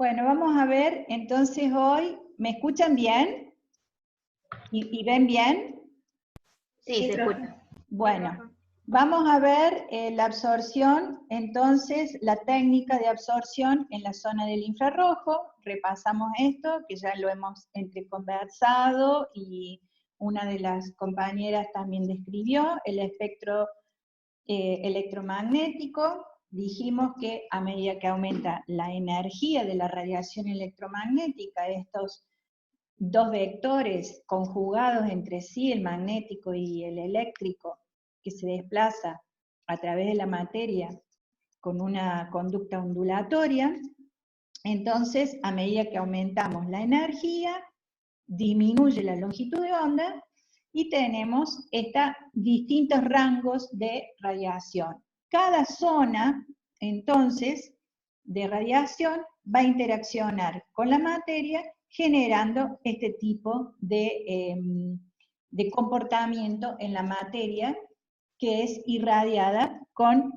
Bueno, vamos a ver, entonces hoy, ¿me escuchan bien? ¿Y ven bien? Sí, se escucha. Bueno, vamos a ver la absorción, entonces, la técnica de absorción en la zona del infrarrojo. Repasamos esto, que ya lo hemos entreconversado, y una de las compañeras también describió, el espectro electromagnético. Dijimos que a medida que aumenta la energía de la radiación electromagnética, estos dos vectores conjugados entre sí, el magnético y el eléctrico, que se desplaza a través de la materia con una conducta ondulatoria, entonces a medida que aumentamos la energía, disminuye la longitud de onda, y tenemos distintos rangos de radiación. Cada zona, entonces, de radiación va a interaccionar con la materia generando este tipo de comportamiento en la materia, que es irradiada con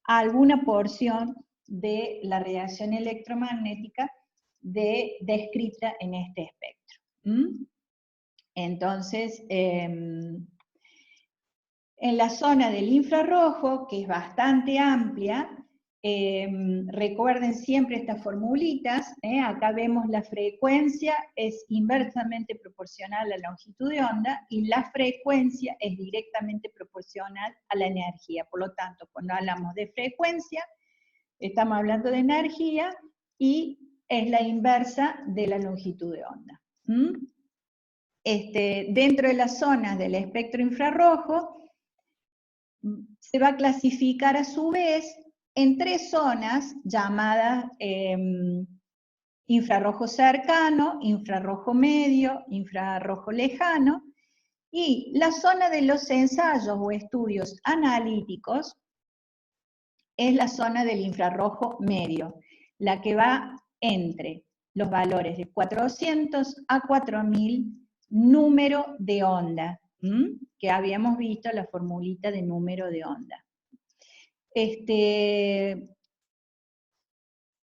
alguna porción de la radiación electromagnética descrita en este espectro. Entonces, en la zona del infrarrojo, que es bastante amplia, recuerden siempre estas formulitas, acá vemos la frecuencia es inversamente proporcional a la longitud de onda, y la frecuencia es directamente proporcional a la energía. Por lo tanto, cuando hablamos de frecuencia, estamos hablando de energía, y es la inversa de la longitud de onda. Dentro de las zonas del espectro infrarrojo, se va a clasificar a su vez en tres zonas llamadas infrarrojo cercano, infrarrojo medio, infrarrojo lejano, y la zona de los ensayos o estudios analíticos es la zona del infrarrojo medio, la que va entre los valores de 400 a 4000 número de onda, que habíamos visto la formulita de número de onda.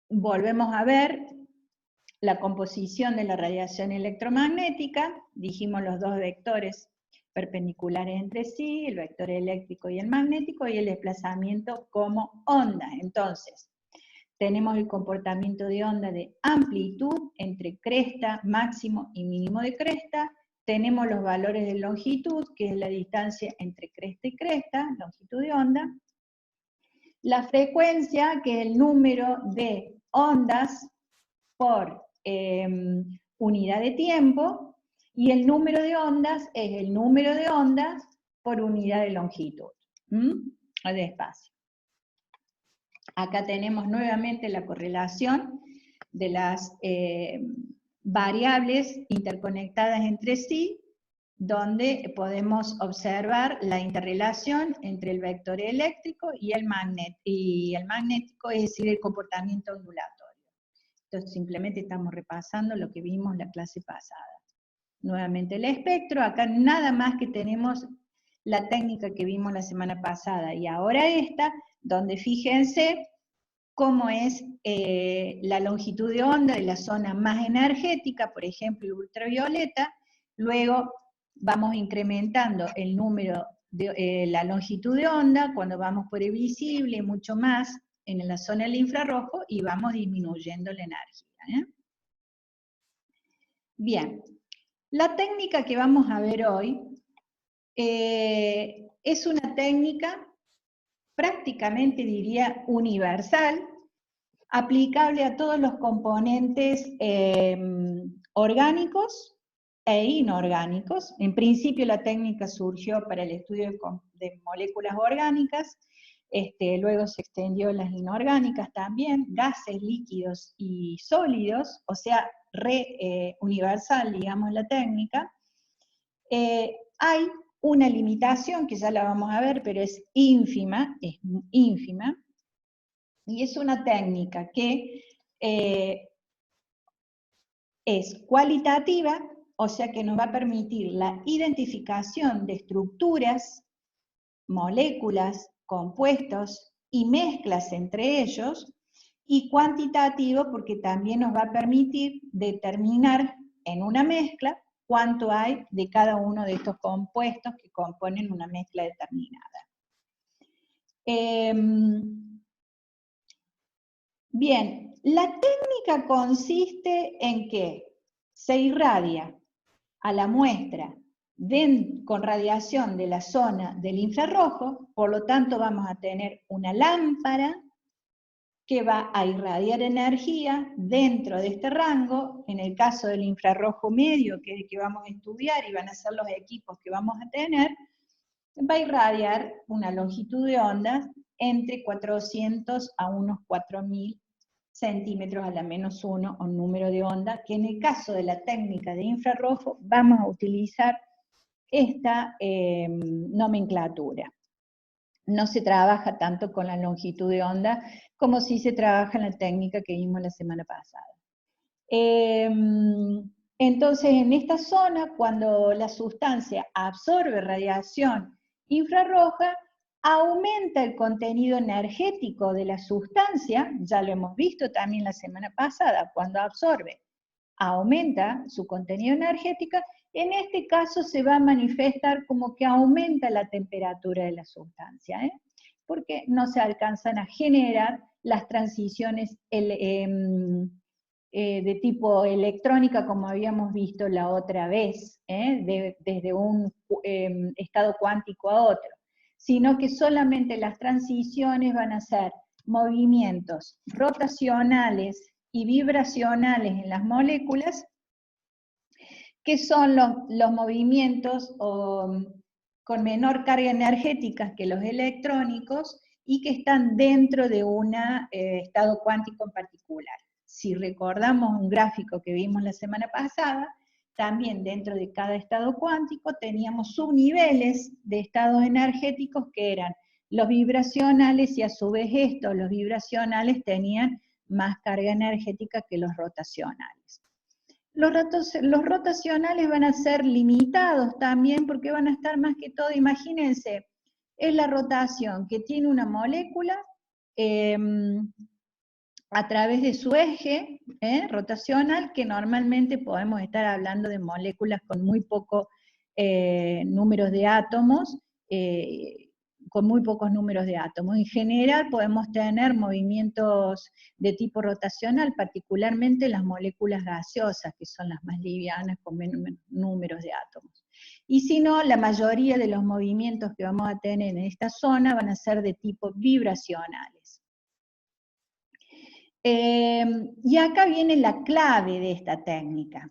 Volvemos a ver la composición de la radiación electromagnética. Dijimos los dos vectores perpendiculares entre sí, el vector eléctrico y el magnético, y el desplazamiento como onda. Entonces, tenemos el comportamiento de onda de amplitud entre cresta, máximo y mínimo de cresta. Tenemos los valores de longitud, que es la distancia entre cresta y cresta, longitud de onda. La frecuencia, que es el número de ondas por unidad de tiempo, y el número de ondas es el número de ondas por unidad de longitud, de espacio. Acá tenemos nuevamente la correlación de las variables interconectadas entre sí, donde podemos observar la interrelación entre el vector eléctrico y el magnético, es decir, el comportamiento ondulatorio. Entonces simplemente estamos repasando lo que vimos la clase pasada. Nuevamente el espectro, acá nada más que tenemos la técnica que vimos la semana pasada, y ahora esta, donde fíjense cómo es la longitud de onda de la zona más energética, por ejemplo el ultravioleta. Luego vamos incrementando el número de la longitud de onda cuando vamos por el visible, y mucho más en la zona del infrarrojo, y vamos disminuyendo la energía. Bien, la técnica que vamos a ver hoy es una técnica prácticamente, diría, universal, aplicable a todos los componentes orgánicos e inorgánicos. En principio la técnica surgió para el estudio de moléculas orgánicas, luego se extendió a las inorgánicas también, gases, líquidos y sólidos, o sea, universal, digamos, la técnica. Hay una limitación, que ya la vamos a ver, pero es ínfima, y es una técnica que es cualitativa, o sea que nos va a permitir la identificación de estructuras, moléculas, compuestos y mezclas entre ellos, y cuantitativo porque también nos va a permitir determinar en una mezcla cuánto hay de cada uno de estos compuestos que componen una mezcla determinada. Bien, la técnica consiste en que se irradia a la muestra con radiación de la zona del infrarrojo, por lo tanto vamos a tener una lámpara que va a irradiar energía dentro de este rango. En el caso del infrarrojo medio, que es el que vamos a estudiar y van a ser los equipos que vamos a tener, va a irradiar una longitud de onda entre 400 a unos 4000 centímetros a la menos 1, o número de onda, que en el caso de la técnica de infrarrojo vamos a utilizar esta nomenclatura. No se trabaja tanto con la longitud de onda como si se trabaja en la técnica que vimos la semana pasada. Entonces, en esta zona, cuando la sustancia absorbe radiación infrarroja, aumenta el contenido energético de la sustancia, ya lo hemos visto también la semana pasada, cuando absorbe, aumenta su contenido energético. En este caso se va a manifestar como que aumenta la temperatura de la sustancia, porque no se alcanzan a generar las transiciones de tipo electrónica como habíamos visto la otra vez, desde un estado cuántico a otro, sino que solamente las transiciones van a ser movimientos rotacionales y vibracionales en las moléculas, que son los movimientos con menor carga energética que los electrónicos y que están dentro de un estado cuántico en particular. Si recordamos un gráfico que vimos la semana pasada, también dentro de cada estado cuántico teníamos subniveles de estados energéticos que eran los vibracionales, y a su vez los vibracionales tenían más carga energética que los rotacionales. Los rotacionales van a ser limitados también porque van a estar más que todo, imagínense, es la rotación que tiene una molécula a través de su eje rotacional, que normalmente podemos estar hablando de moléculas con muy pocos números de átomos, En general podemos tener movimientos de tipo rotacional, particularmente las moléculas gaseosas, que son las más livianas con menos números de átomos. Y si no, la mayoría de los movimientos que vamos a tener en esta zona van a ser de tipo vibracionales. Y acá viene la clave de esta técnica.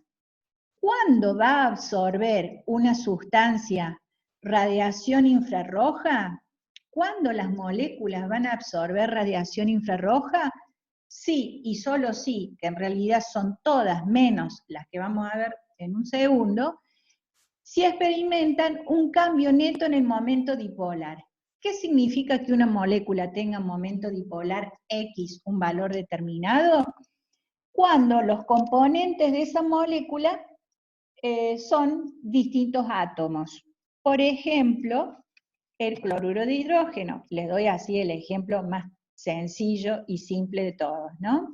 ¿Cuándo va a absorber una sustancia radiación infrarroja? ¿Cuándo las moléculas van a absorber radiación infrarroja? Sí, y solo sí, que en realidad son todas menos las que vamos a ver en un segundo, si experimentan un cambio neto en el momento dipolar. ¿Qué significa que una molécula tenga momento dipolar X, un valor determinado? Cuando los componentes de esa molécula son distintos átomos. Por ejemplo, el cloruro de hidrógeno. Les doy así el ejemplo más sencillo y simple de todos, ¿no?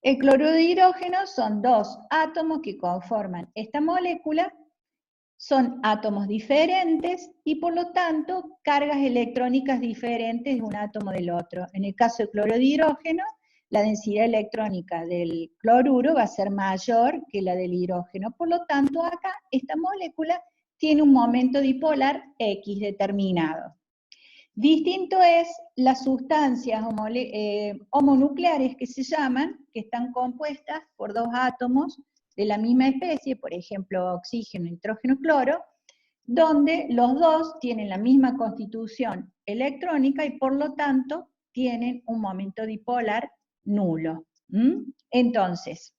El cloruro de hidrógeno son dos átomos que conforman esta molécula, son átomos diferentes y por lo tanto cargas electrónicas diferentes de un átomo del otro. En el caso del cloruro de hidrógeno, la densidad electrónica del cloruro va a ser mayor que la del hidrógeno. Por lo tanto, acá esta molécula tiene un momento dipolar X determinado. Distinto es las sustancias homonucleares que se llaman, que están compuestas por dos átomos de la misma especie, por ejemplo, oxígeno, nitrógeno, cloro, donde los dos tienen la misma constitución electrónica y por lo tanto tienen un momento dipolar nulo. Entonces,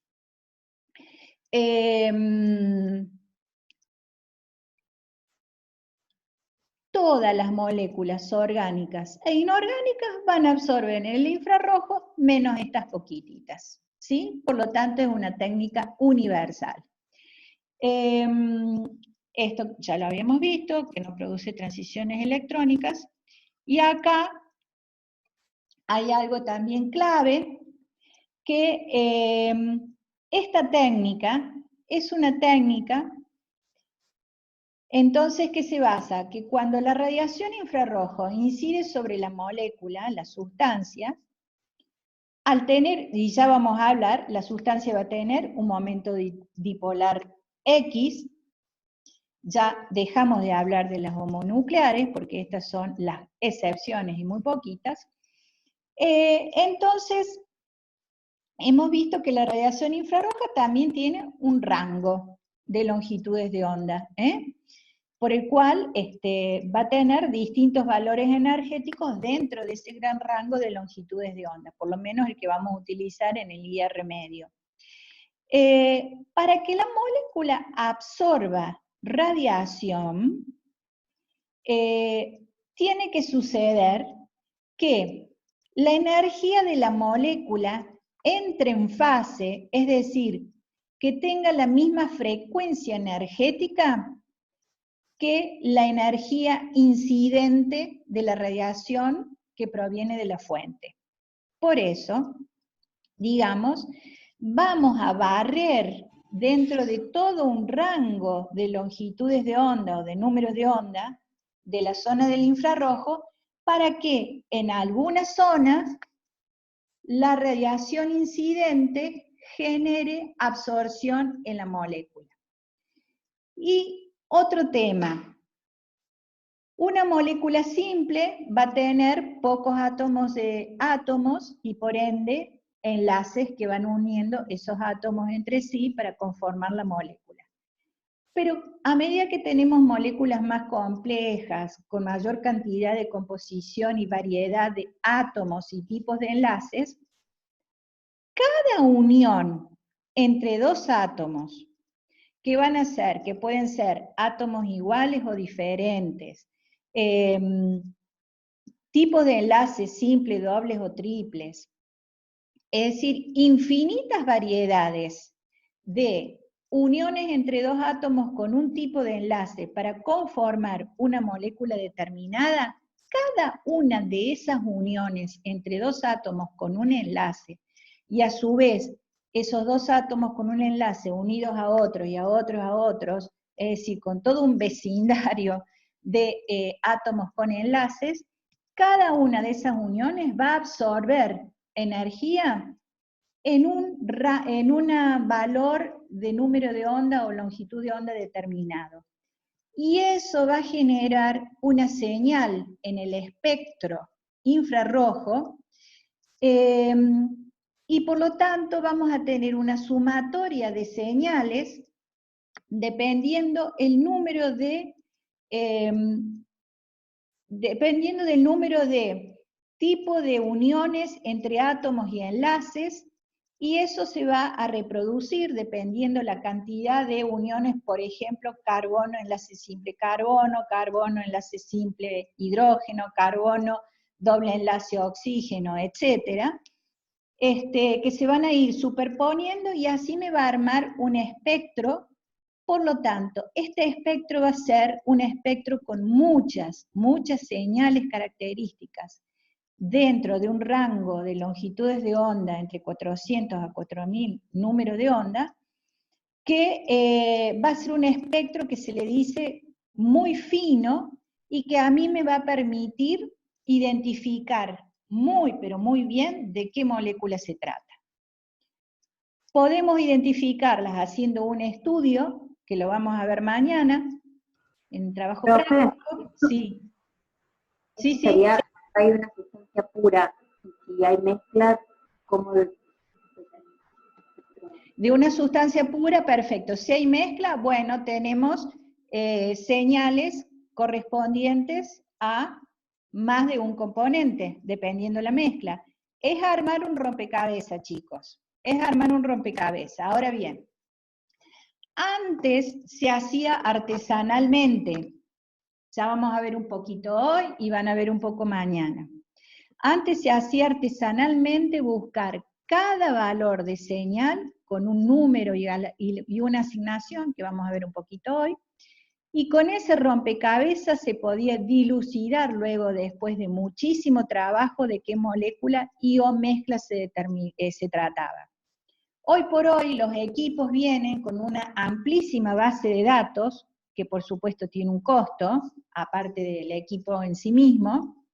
todas las moléculas orgánicas e inorgánicas van a absorber en el infrarrojo menos estas poquititas, ¿sí? Por lo tanto es una técnica universal. Esto ya lo habíamos visto, que no produce transiciones electrónicas, y acá hay algo también clave, que esta técnica es una técnica, entonces, ¿qué se basa? Que cuando la radiación infrarrojo incide sobre la molécula, la sustancia, al tener, y ya vamos a hablar, la sustancia va a tener un momento dipolar X, ya dejamos de hablar de las homonucleares, porque estas son las excepciones y muy poquitas. Entonces, hemos visto que la radiación infrarroja también tiene un rango de longitudes de onda, por el cual va a tener distintos valores energéticos dentro de ese gran rango de longitudes de onda, por lo menos el que vamos a utilizar en el IR medio. Para que la molécula absorba radiación, tiene que suceder que la energía de la molécula entre en fase, es decir, que tenga la misma frecuencia energética que la energía incidente de la radiación que proviene de la fuente. Por eso, digamos, vamos a barrer dentro de todo un rango de longitudes de onda o de números de onda de la zona del infrarrojo, para que en algunas zonas la radiación incidente genere absorción en la molécula. Y otro tema, una molécula simple va a tener pocos átomos y por ende enlaces que van uniendo esos átomos entre sí para conformar la molécula. Pero a medida que tenemos moléculas más complejas, con mayor cantidad de composición y variedad de átomos y tipos de enlaces, cada unión entre dos átomos, que van a ser, que pueden ser átomos iguales o diferentes, tipos de enlaces simples, dobles o triples, es decir, infinitas variedades de uniones entre dos átomos con un tipo de enlace para conformar una molécula determinada, cada una de esas uniones entre dos átomos con un enlace, y a su vez esos dos átomos con un enlace unidos a otros y a otros, es decir, con todo un vecindario de átomos con enlaces, cada una de esas uniones va a absorber energía en un valor de número de onda o longitud de onda determinado. Y eso va a generar una señal en el espectro infrarrojo, y por lo tanto vamos a tener una sumatoria de señales dependiendo del número de tipo de uniones entre átomos y enlaces, y eso se va a reproducir dependiendo la cantidad de uniones, por ejemplo, carbono, enlace simple carbono, carbono, enlace simple hidrógeno, carbono, doble enlace oxígeno, etcétera, que se van a ir superponiendo y así me va a armar un espectro. Por lo tanto, este espectro va a ser un espectro con muchas señales características dentro de un rango de longitudes de onda entre 400 a 4000 números de onda, que va a ser un espectro que se le dice muy fino y que a mí me va a permitir identificar muy, pero muy bien de qué molécula se trata. Podemos identificarlas haciendo un estudio, que lo vamos a ver mañana, en trabajo práctico. Sí. Sí, sí. Sería, hay una sustancia pura, y hay mezclas como de una sustancia pura, perfecto. Si hay mezcla, bueno, tenemos señales correspondientes a más de un componente, dependiendo la mezcla. Es armar un rompecabezas, chicos. Es armar un rompecabezas. Ahora bien, antes se hacía artesanalmente. Ya vamos a ver un poquito hoy y van a ver un poco mañana. Antes se hacía artesanalmente buscar cada valor de señal con un número y una asignación, que vamos a ver un poquito hoy, y con ese rompecabezas se podía dilucidar luego, después de muchísimo trabajo, de qué molécula y o mezcla se trataba. Hoy por hoy los equipos vienen con una amplísima base de datos, que por supuesto tiene un costo, aparte del equipo en sí mismo,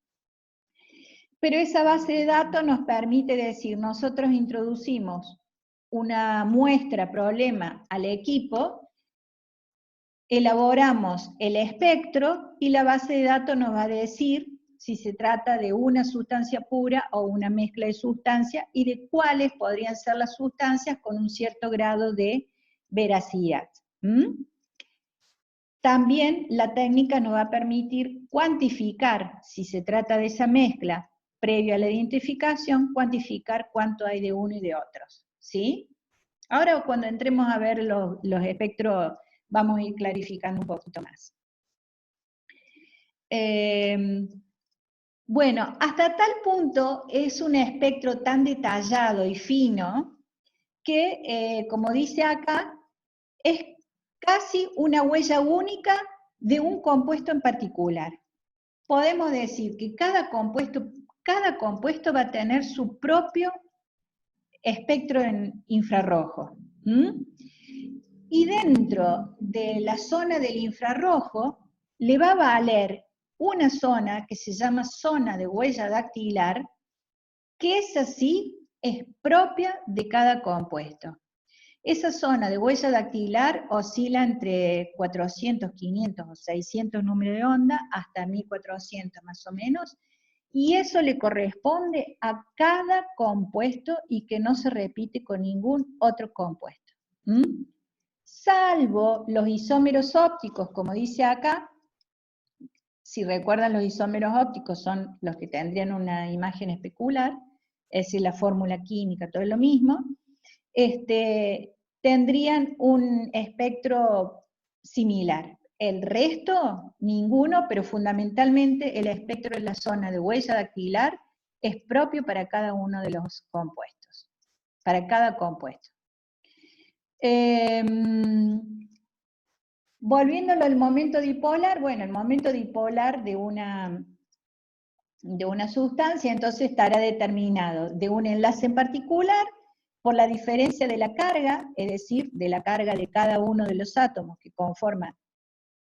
pero esa base de datos nos permite decir, nosotros introducimos una muestra problema al equipo, elaboramos el espectro y la base de datos nos va a decir si se trata de una sustancia pura o una mezcla de sustancias y de cuáles podrían ser las sustancias con un cierto grado de veracidad. También la técnica nos va a permitir cuantificar, si se trata de esa mezcla previo a la identificación, cuantificar cuánto hay de uno y de otros, ¿sí? Ahora cuando entremos a ver los espectros, vamos a ir clarificando un poquito más. Bueno, hasta tal punto es un espectro tan detallado y fino que, como dice acá, es casi una huella única de un compuesto en particular. Podemos decir que cada compuesto va a tener su propio espectro en infrarrojo. Y dentro de la zona del infrarrojo le va a valer una zona que se llama zona de huella dactilar, que es así, es propia de cada compuesto. Esa zona de huella dactilar oscila entre 400, 500 o 600 números de onda, hasta 1400 más o menos, y eso le corresponde a cada compuesto y que no se repite con ningún otro compuesto. Salvo los isómeros ópticos, como dice acá. Si recuerdan, los isómeros ópticos son los que tendrían una imagen especular, es decir, la fórmula química, todo lo mismo, tendrían un espectro similar. El resto, ninguno, pero fundamentalmente el espectro de la zona de huella dactilar es propio para cada uno de los compuestos, para cada compuesto. Volviéndolo al momento dipolar, bueno, el momento dipolar de una sustancia entonces estará determinado de un enlace en particular por la diferencia de la carga, es decir, de la carga de cada uno de los átomos que conforman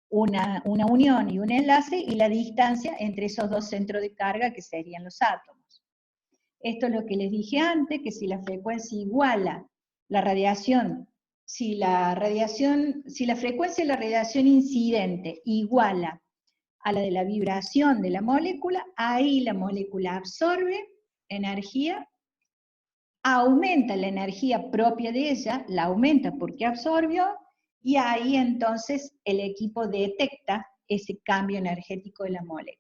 una unión y un enlace, y la distancia entre esos dos centros de carga que serían los átomos. Esto es lo que les dije antes, que si la frecuencia iguala la radiación, si la frecuencia de la radiación incidente iguala a la de la vibración de la molécula, ahí la molécula absorbe energía, aumenta la energía propia de ella, la aumenta porque absorbió, y ahí entonces el equipo detecta ese cambio energético de la molécula.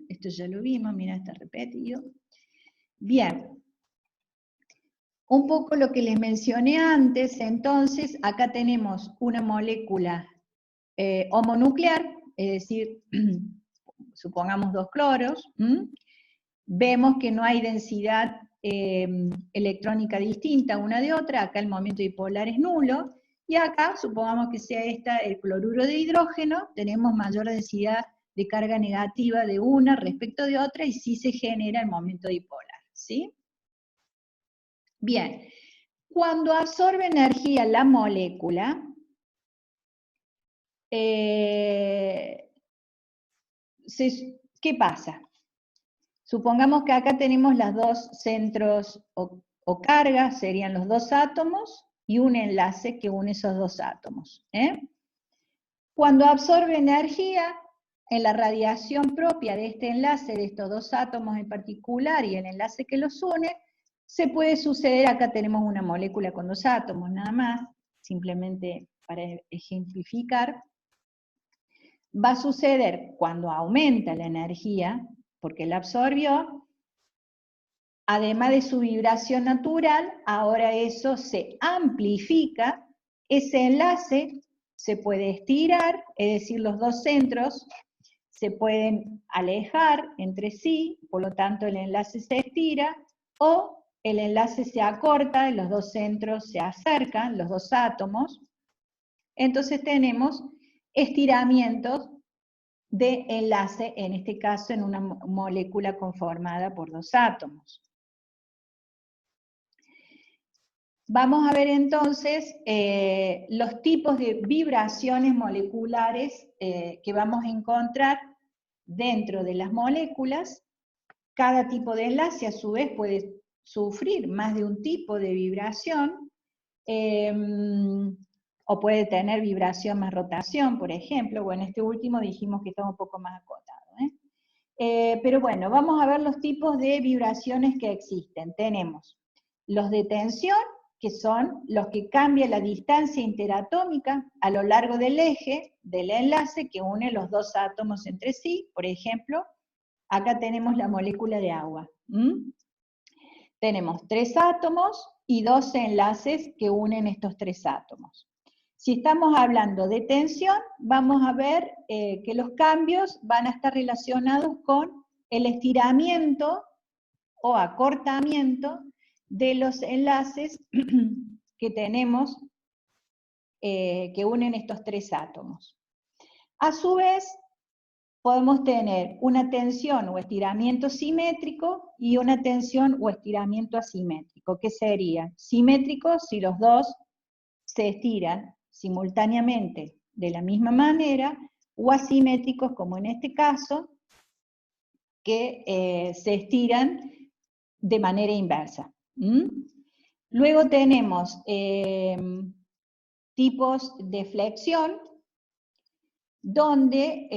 Esto ya lo vimos, mira, está repetido. Bien. Un poco lo que les mencioné antes, entonces, acá tenemos una molécula homonuclear, es decir, supongamos 2 cloros, vemos que no hay densidad electrónica distinta una de otra, acá el momento dipolar es nulo, y acá, supongamos que sea esta el cloruro de hidrógeno, tenemos mayor densidad de carga negativa de una respecto de otra, y sí se genera el momento dipolar, ¿sí? Bien, cuando absorbe energía la molécula, ¿qué pasa? Supongamos que acá tenemos las dos centros o cargas, serían los dos átomos, y un enlace que une esos dos átomos. Cuando absorbe energía, en la radiación propia de este enlace, de estos dos átomos en particular, y el enlace que los une, se puede suceder, acá tenemos una molécula con 2 átomos nada más, simplemente para ejemplificar, va a suceder cuando aumenta la energía, porque la absorbió, además de su vibración natural, ahora eso se amplifica, ese enlace se puede estirar, es decir, los dos centros se pueden alejar entre sí, por lo tanto el enlace se estira, o el enlace se acorta, los dos centros se acercan, los dos átomos, entonces tenemos estiramientos de enlace, en este caso en una molécula conformada por 2 átomos. Vamos a ver entonces los tipos de vibraciones moleculares que vamos a encontrar dentro de las moléculas. Cada tipo de enlace a su vez puede sufrir más de un tipo de vibración, o puede tener vibración más rotación, por ejemplo. Bueno, este último dijimos que está un poco más acotado. Pero bueno, vamos a ver los tipos de vibraciones que existen. Tenemos los de tensión, que son los que cambian la distancia interatómica a lo largo del eje del enlace que une los 2 átomos entre sí. Por ejemplo, acá tenemos la molécula de agua. Tenemos 3 átomos y 2 enlaces que unen estos 3 átomos. Si estamos hablando de tensión, vamos a ver que los cambios van a estar relacionados con el estiramiento o acortamiento de los enlaces que tenemos, que unen estos 3 átomos. A su vez, podemos tener una tensión o estiramiento simétrico y una tensión o estiramiento asimétrico. ¿Qué sería? Simétrico si los dos se estiran simultáneamente de la misma manera, o asimétricos, como en este caso, que se estiran de manera inversa. Luego tenemos tipos de flexión, donde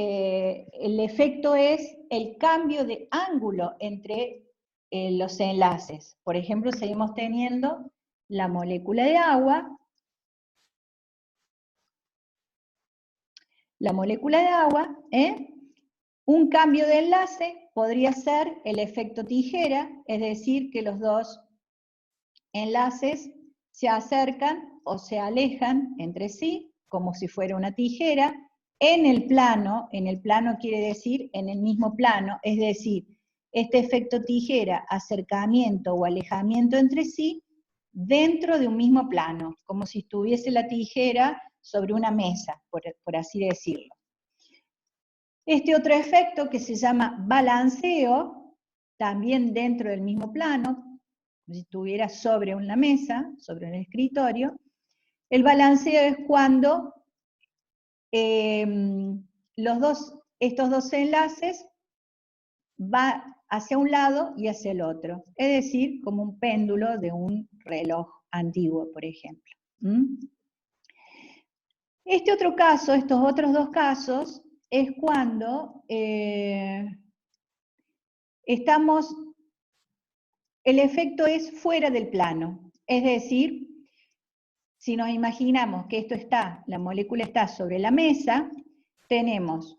el efecto es el cambio de ángulo entre los enlaces. Por ejemplo, seguimos teniendo la molécula de agua. La molécula de agua, un cambio de enlace podría ser el efecto tijera, es decir, que los dos enlaces se acercan o se alejan entre sí, como si fuera una tijera, en el plano quiere decir en el mismo plano, es decir, este efecto tijera, acercamiento o alejamiento entre sí, dentro de un mismo plano, como si estuviese la tijera sobre una mesa, por así decirlo. Este otro efecto que se llama balanceo, también dentro del mismo plano, como si estuviera sobre una mesa, sobre un escritorio. El balanceo es cuando estos dos enlaces van hacia un lado y hacia el otro, es decir, como un péndulo de un reloj antiguo, por ejemplo. Este otro caso, estos otros 2 casos, es cuando el efecto es fuera del plano, es decir, si nos imaginamos que la molécula está sobre la mesa, tenemos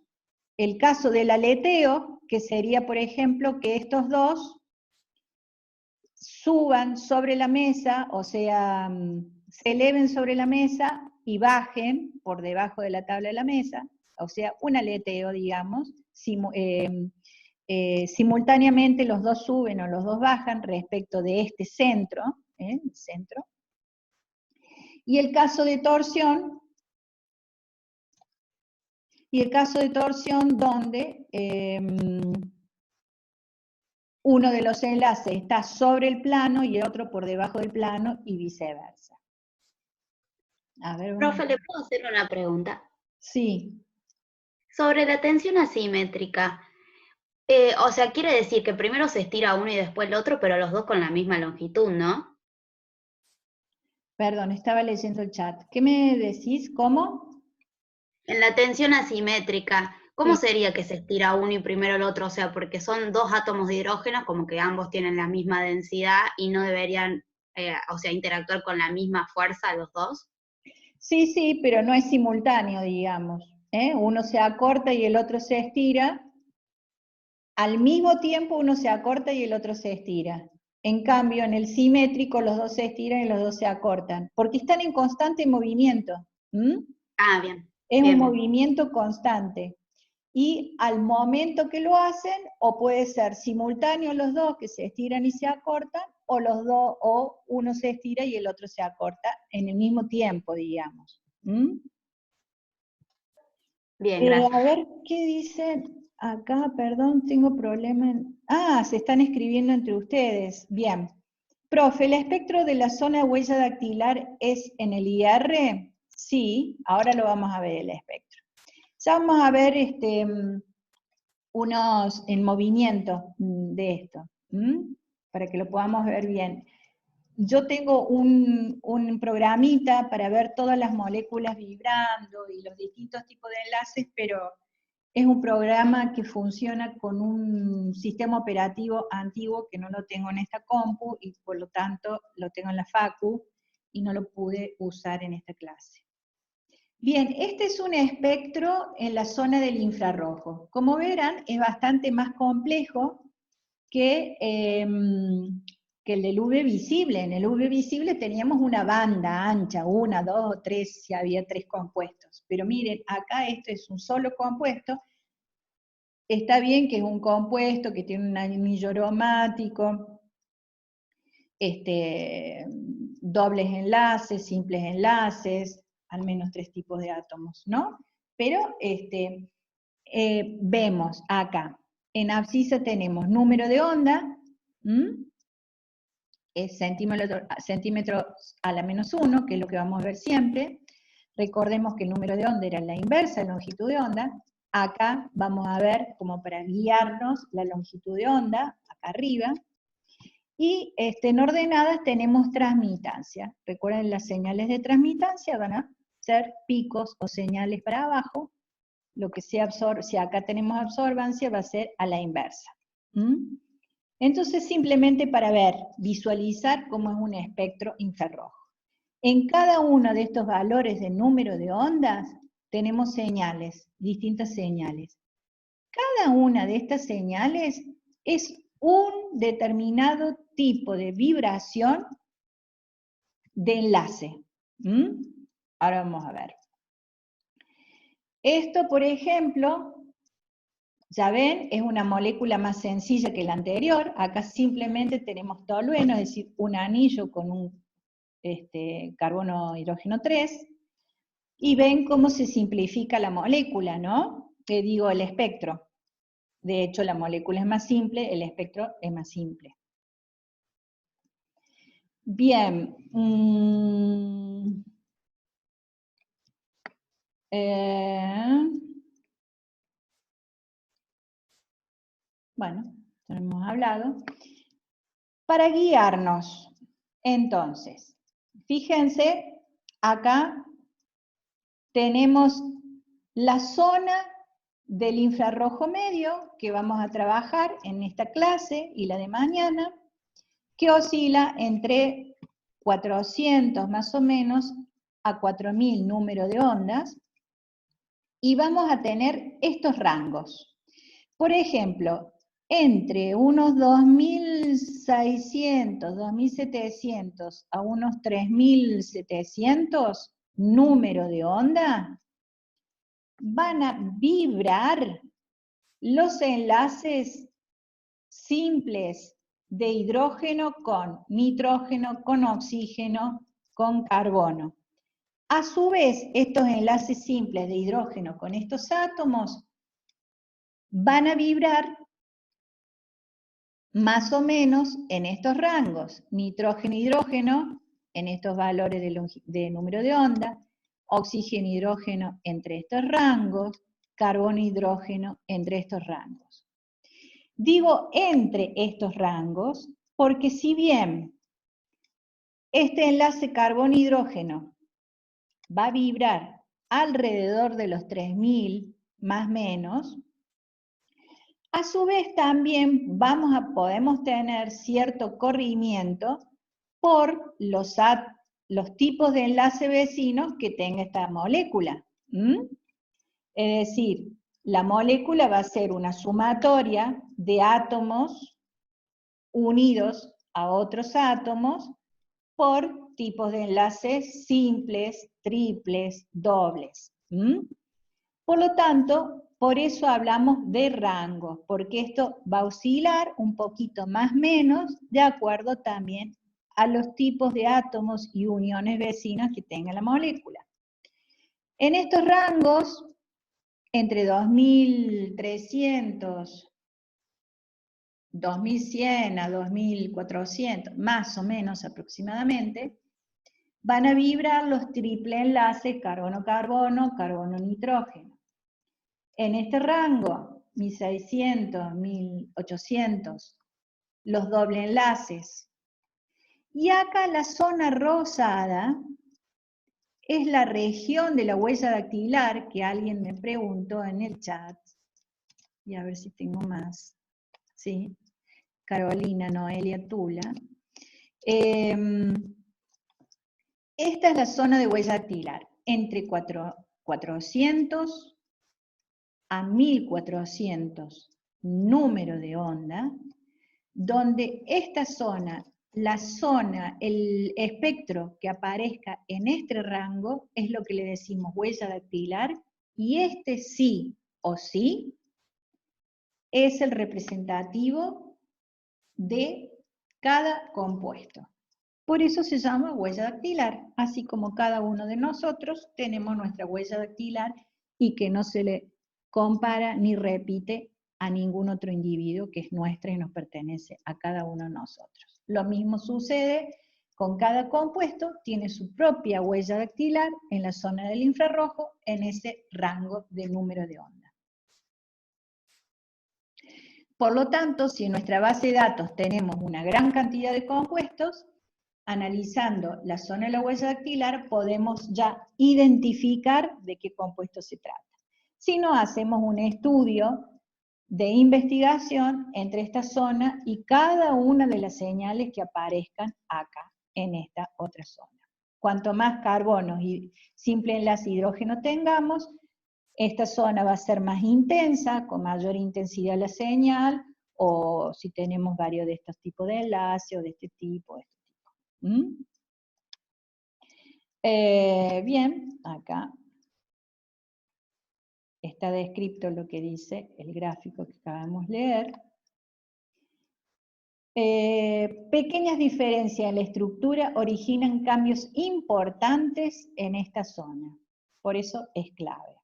el caso del aleteo, que sería, por ejemplo, que estos dos suban sobre la mesa, o sea, se eleven sobre la mesa y bajen por debajo de la tabla de la mesa, o sea, un aleteo, digamos, simultáneamente los dos suben o los dos bajan respecto de este centro, centro. Y el caso de torsión, donde uno de los enlaces está sobre el plano y el otro por debajo del plano y viceversa. A ver, Profe, ¿le puedo hacer una pregunta? Sí. Sobre la tensión asimétrica. O sea, quiere decir que primero se estira uno y después el otro, pero los dos con la misma longitud, ¿no? Perdón, estaba leyendo el chat. ¿Qué me decís? ¿Cómo? En la tensión asimétrica, ¿cómo Sí. sería que se estira uno y primero el otro? O sea, porque son 2 átomos de hidrógeno, como que ambos tienen la misma densidad y no deberían, o sea, interactuar con la misma fuerza los dos. Sí, pero no es simultáneo, digamos. Uno se acorta y el otro se estira. Al mismo tiempo uno se acorta y el otro se estira. En cambio, en el simétrico los dos se estiran y los dos se acortan, porque están en constante movimiento. Ah, bien. Es bien, un bien. movimiento constante. Y al momento que lo hacen, o puede ser simultáneo los dos que se estiran y se acortan, o los dos, o uno se estira y el otro se acorta en el mismo tiempo, digamos. Bien, gracias. A ver, ¿qué dice acá? Perdón, tengo problema se están escribiendo entre ustedes. Bien. Profe, ¿el espectro de la zona de huella dactilar es en el IR? Sí, ahora lo vamos a ver el espectro. Ya vamos a ver unos en movimiento de esto, para que lo podamos ver bien. Yo tengo un programita para ver todas las moléculas vibrando y los distintos tipos de enlaces, pero es un programa que funciona con un sistema operativo antiguo que no lo tengo en esta compu y por lo tanto lo tengo en la facu y no lo pude usar en esta clase. Bien, este es un espectro en la zona del infrarrojo. Como verán, es bastante más complejo que el del UV visible. En el UV visible teníamos una banda ancha, 1, 2 o 3, si había 3 compuestos. Pero miren, acá esto es un solo compuesto. Está bien que es un compuesto que tiene un anillo aromático, dobles enlaces, simples enlaces, al menos 3 tipos de átomos, ¿no? Pero vemos acá, en abscisa tenemos número de onda, es centímetros a la menos 1, que es lo que vamos a ver siempre. Recordemos que el número de onda era la inversa de la longitud de onda. Acá vamos a ver, como para guiarnos, la longitud de onda, acá arriba. Y en ordenadas tenemos transmitancia. Recuerden, las señales de transmitancia van a ser picos o señales para abajo. Lo que se absorbe, si acá tenemos absorbancia, va a ser a la inversa. Entonces, simplemente para ver, visualizar cómo es un espectro infrarrojo. En cada uno de estos valores de número de ondas, tenemos señales, distintas señales. Cada una de estas señales es un determinado tipo de vibración de enlace. Ahora vamos a ver. Esto, por ejemplo, ya ven, es una molécula más sencilla que la anterior. Acá simplemente tenemos tolueno, es decir, un anillo con un carbono hidrógeno 3, y ven cómo se simplifica la molécula, ¿no? Te digo, el espectro. De hecho, la molécula es más simple, el espectro es más simple. Bien. Bueno, ya hemos hablado. Para guiarnos, entonces, fíjense, acá tenemos la zona del infrarrojo medio que vamos a trabajar en esta clase y la de mañana, que oscila entre 400 más o menos a 4000 número de ondas, y vamos a tener estos rangos. Por ejemplo, entre unos 2600, 2700 a unos 3700 número de onda, van a vibrar los enlaces simples de hidrógeno con nitrógeno, con oxígeno, con carbono. A su vez, estos enlaces simples de hidrógeno con estos átomos van a vibrar más o menos en estos rangos, nitrógeno-hidrógeno en estos valores de número de onda, oxígeno-hidrógeno entre estos rangos, carbono-hidrógeno entre estos rangos. Digo entre estos rangos porque si bien este enlace carbono-hidrógeno va a vibrar alrededor de los 3000 más o menos, a su vez también podemos tener cierto corrimiento por los tipos de enlace vecinos que tenga esta molécula. Es decir, la molécula va a ser una sumatoria de átomos unidos a otros átomos por tipos de enlaces simples, triples, dobles. Por lo tanto, por eso hablamos de rangos, porque esto va a oscilar un poquito más o menos de acuerdo también a los tipos de átomos y uniones vecinas que tenga la molécula. En estos rangos entre 2300, 2100 a 2400, más o menos aproximadamente, van a vibrar los triple enlaces carbono-carbono, carbono-nitrógeno. En este rango, 1600, 1800, los doble enlaces. Y acá la zona rosada es la región de la huella dactilar, que alguien me preguntó en el chat, y a ver si tengo más, ¿sí? Carolina Noelia Tula. Esta es la zona de huella dactilar, entre 400 a 1400 número de onda, donde esta zona, la zona, el espectro que aparezca en este rango es lo que le decimos huella dactilar, y este sí o sí es el representativo de cada compuesto. Por eso se llama huella dactilar, así como cada uno de nosotros tenemos nuestra huella dactilar y que no se le compara ni repite a ningún otro individuo, que es nuestra y nos pertenece a cada uno de nosotros. Lo mismo sucede con cada compuesto, tiene su propia huella dactilar en la zona del infrarrojo, en ese rango de número de onda. Por lo tanto, si en nuestra base de datos tenemos una gran cantidad de compuestos, analizando la zona de la huella dactilar, podemos ya identificar de qué compuesto se trata. Si no, hacemos un estudio de investigación entre esta zona y cada una de las señales que aparezcan acá, en esta otra zona. Cuanto más carbonos y simple enlace hidrógeno tengamos, esta zona va a ser más intensa, con mayor intensidad la señal, o si tenemos varios de estos tipos de enlace, o de este tipo, bien, acá está descrito lo que dice el gráfico que acabamos de leer. Pequeñas diferencias en la estructura originan cambios importantes en esta zona. Por eso es clave.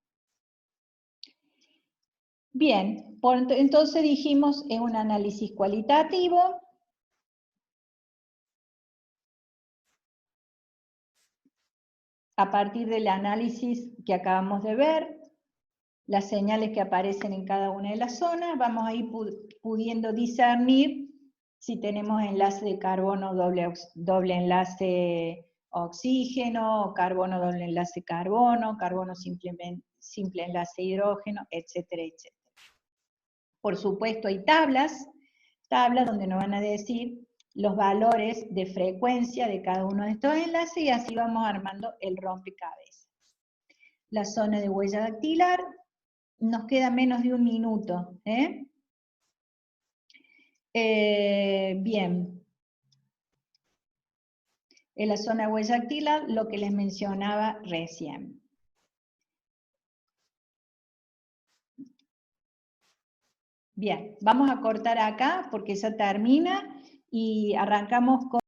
Bien, entonces dijimos en un análisis cualitativo. A partir del análisis que acabamos de ver, las señales que aparecen en cada una de las zonas, vamos a ir pudiendo discernir si tenemos enlace de carbono doble enlace oxígeno, o carbono doble enlace carbono, carbono simple enlace hidrógeno, etcétera, etcétera. Por supuesto hay tablas donde nos van a decir los valores de frecuencia de cada uno de estos enlaces, y así vamos armando el rompecabezas. La zona de huella dactilar, nos queda menos de un minuto. Bien. En la zona de huella dactilar, lo que les mencionaba recién. Bien, vamos a cortar acá porque ya termina y arrancamos con